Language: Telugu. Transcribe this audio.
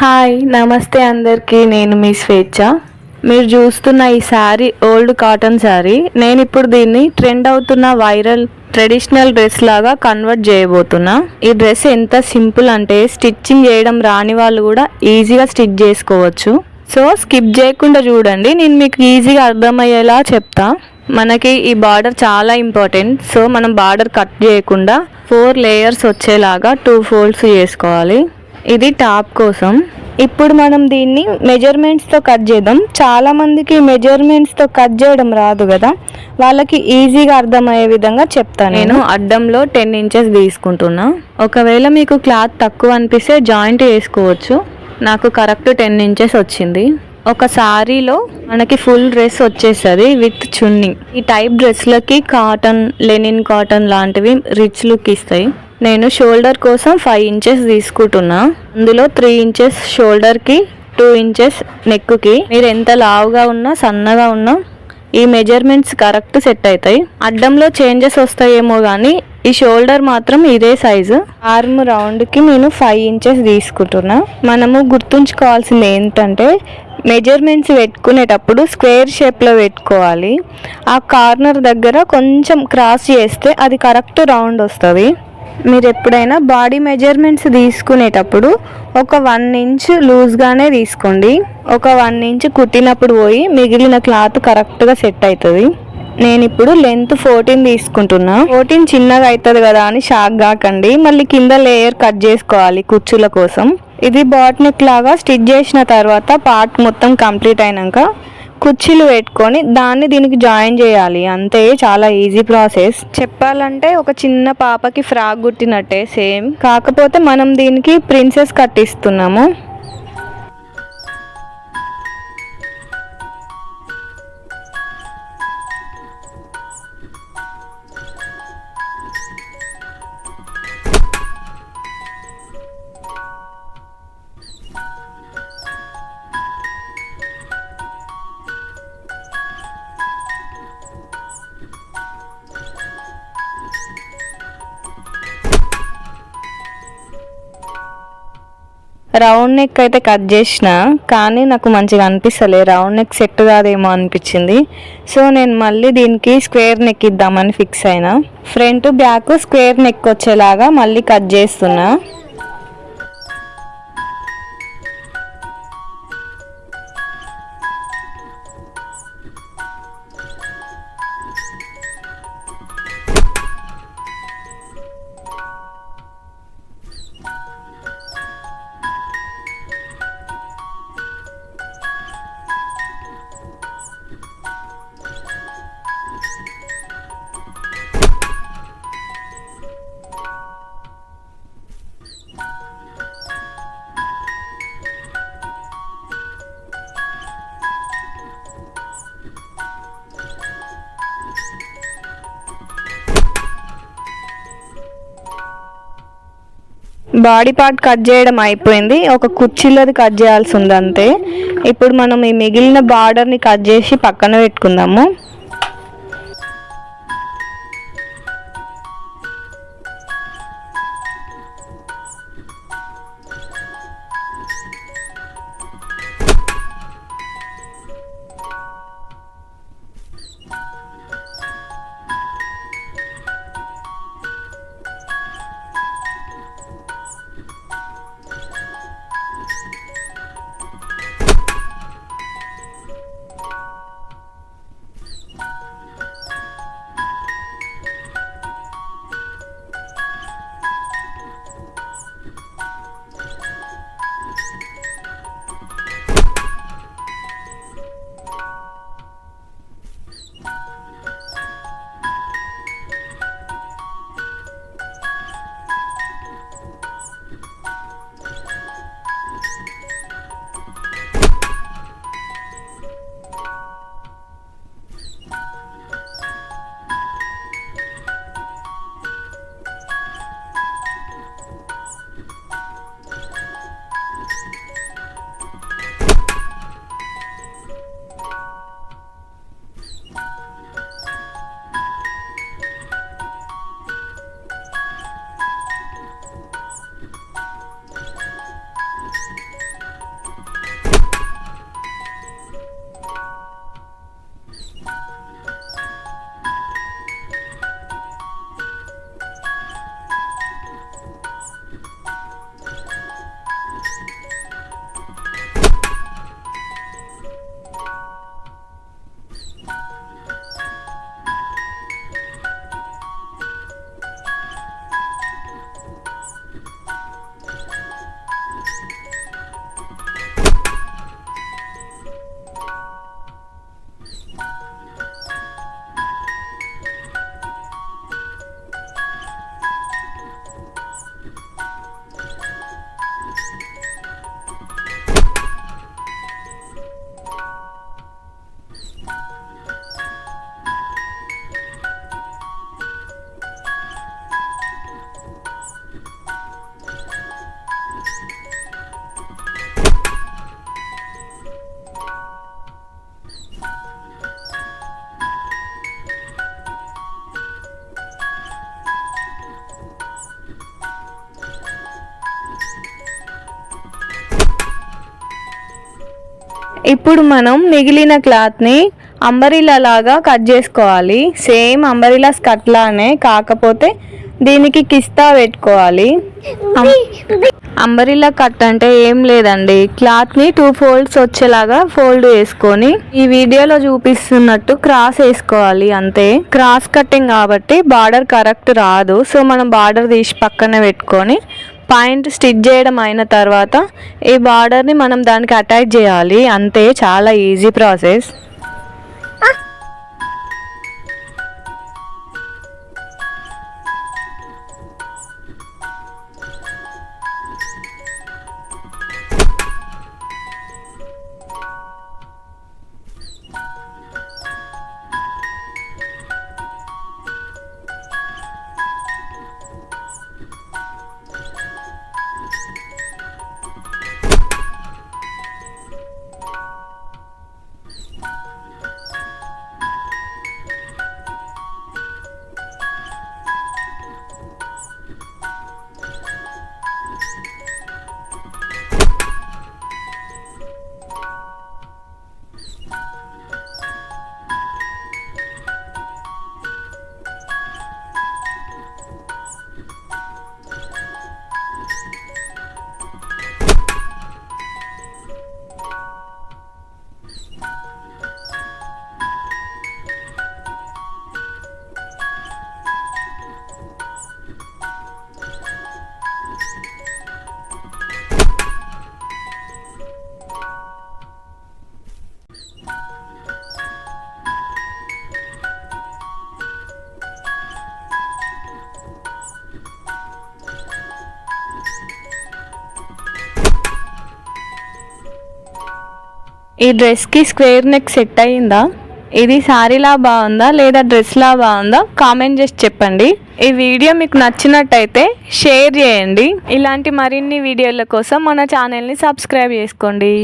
హాయ్ నమస్తే అందరికీ. నేను మీ స్వేచ్ఛ. మీరు చూస్తున్న ఈ శారీ ఓల్డ్ కాటన్ శారీ. నేను ఇప్పుడు దీన్ని ట్రెండ్ అవుతున్న వైరల్ ట్రెడిషనల్ డ్రెస్ లాగా కన్వర్ట్ చేయబోతున్నా. ఈ డ్రెస్ ఎంత సింపుల్ అంటే స్టిచ్చింగ్ చేయడం రాని వాళ్ళు కూడా ఈజీగా స్టిచ్ చేసుకోవచ్చు. సో స్కిప్ చేయకుండా చూడండి, నేను మీకు ఈజీగా అర్థమయ్యేలా చెప్తా. మనకి ఈ బార్డర్ చాలా ఇంపార్టెంట్. సో మనం బార్డర్ కట్ చేయకుండా 4 లేయర్స్ వచ్చేలాగా 2 ఫోల్డ్స్ చేసుకోవాలి. ఇది టాప్ కోసం. ఇప్పుడు మనం దీన్ని మెజర్మెంట్స్తో కట్ చేద్దాం. చాలామందికి మెజర్మెంట్స్తో కట్ చేయడం రాదు కదా, వాళ్ళకి ఈజీగా అర్థమయ్యే విధంగా చెప్తాను. నేను అడ్డంలో 10 ఇంచెస్ తీసుకుంటున్నా. ఒకవేళ మీకు క్లాత్ తక్కువ అనిపిస్తే జాయింట్ వేసుకోవచ్చు. నాకు కరెక్ట్ 10 ఇంచెస్ వచ్చింది. ఒక శారీలో మనకి ఫుల్ డ్రెస్ వచ్చేస్తుంది విత్ చున్నీ. ఈ టైప్ డ్రెస్లకి కాటన్, లెనిన్ కాటన్ లాంటివి రిచ్ లుక్ ఇస్తాయి. నేను షోల్డర్ కోసం 5 ఇంచెస్ తీసుకుంటున్నా. అందులో 3 ఇంచెస్ షోల్డర్కి, 2 ఇంచెస్ నెక్కి. మీరు ఎంత లావుగా ఉన్నా సన్నగా ఉన్నా ఈ మెజర్మెంట్స్ కరెక్ట్ సెట్ అవుతాయి. అడ్డంలో చేంజెస్ వస్తాయేమో కానీ ఈ షోల్డర్ మాత్రం ఇదే సైజు. ఆర్మ్ రౌండ్కి నేను 5 ఇంచెస్ తీసుకుంటున్నా. మనము గుర్తుంచుకోవాల్సింది ఏంటంటే మెజర్మెంట్స్ పెట్టుకునేటప్పుడు స్క్వేర్ షేప్లో పెట్టుకోవాలి. ఆ కార్నర్ దగ్గర కొంచెం క్రాస్ చేస్తే అది కరెక్ట్ రౌండ్ వస్తుంది. మీరు ఎప్పుడైనా బాడీ మెజర్మెంట్స్ తీసుకునేటప్పుడు ఒక 1 ఇంచ్ లూజ్గానే తీసుకోండి. ఒక 1 ఇంచ్ కుట్టినప్పుడు పోయి మిగిలిన క్లాత్ కరెక్ట్గా సెట్ అవుతుంది. నేను ఇప్పుడు లెంత్ 14 తీసుకుంటున్నా. 14 చిన్నగా అవుతుంది కదా అని షాక్ కాకండి. మళ్ళీ కింద లేయర్ కట్ చేసుకోవాలి కుచ్చుల కోసం. ఇది బాట్ నెక్ లాగా స్టిచ్ చేసిన తర్వాత పార్ట్ మొత్తం కంప్లీట్ అయినాక కుర్చీలు పెట్టుకొని దాన్ని దీనికి జాయిన్ చేయాలి. అంతే, చాలా ఈజీ ప్రాసెస్. చెప్పాలంటే ఒక చిన్న పాపకి ఫ్రాక్ కుట్టినట్టే సేమ్. కాకపోతే మనం దీనికి ప్రిన్సెస్ కట్ ఇస్తున్నాము. రౌండ్ నెక్ అయితే కట్ చేసిన, కానీ నాకు మంచిగా అనిపిస్తలే. రౌండ్ నెక్ సెట్ కాదేమో అనిపించింది. సో నేను మళ్ళీ దీనికి స్క్వేర్ నెక్ ఇద్దామని ఫిక్స్ అయినా. ఫ్రంట్ బ్యాక్ స్క్వేర్ నెక్ వచ్చేలాగా మళ్ళీ కట్ చేస్తున్నా. బాడీ పార్ట్ కట్ చేయడం అయిపోయింది. ఒక కుర్చీలది కట్ చేయాల్సి ఉంది అంతే. ఇప్పుడు మనం ఈ మిగిలిన బార్డర్ని కట్ చేసి పక్కన పెట్టుకుందాము. ఇప్పుడు మనం మిగిలిన క్లాత్ని అంబరిలా లాగా కట్ చేసుకోవాలి. సేమ్ అంబరిలా స్కర్ట్ లానే, కాకపోతే దీనికి కిస్తా పెట్టుకోవాలి. అంబరిలా కట్ అంటే ఏం లేదండి, క్లాత్ని 2 ఫోల్డ్స్ వచ్చేలాగా ఫోల్డ్ చేసుకొని ఈ వీడియోలో చూపిస్తున్నట్టు క్రాస్ వేసుకోవాలి అంతే. క్రాస్ కటింగ్ కాబట్టి బార్డర్ కరెక్ట్ రాదు. సో మనం బార్డర్ తీసి పక్కన పెట్టుకొని పాయింట్ స్టిచ్ చేయడం అయిన తర్వాత ఈ బార్డర్ని మనం దానికి అటాచ్ చేయాలి అంతే. చాలా ఈజీ ప్రాసెస్. ఈ డ్రెస్కి స్క్వేర్ నెక్ సెట్ అయ్యిందా? ఇది శారీలా బాగుందా లేదా డ్రెస్లా బాగుందా కామెంట్ చేసి చెప్పండి. ఈ వీడియో మీకు నచ్చినట్టయితే షేర్ చేయండి. ఇలాంటి మరిన్ని వీడియోల కోసం మన ఛానల్ని సబ్స్క్రైబ్ చేసుకోండి.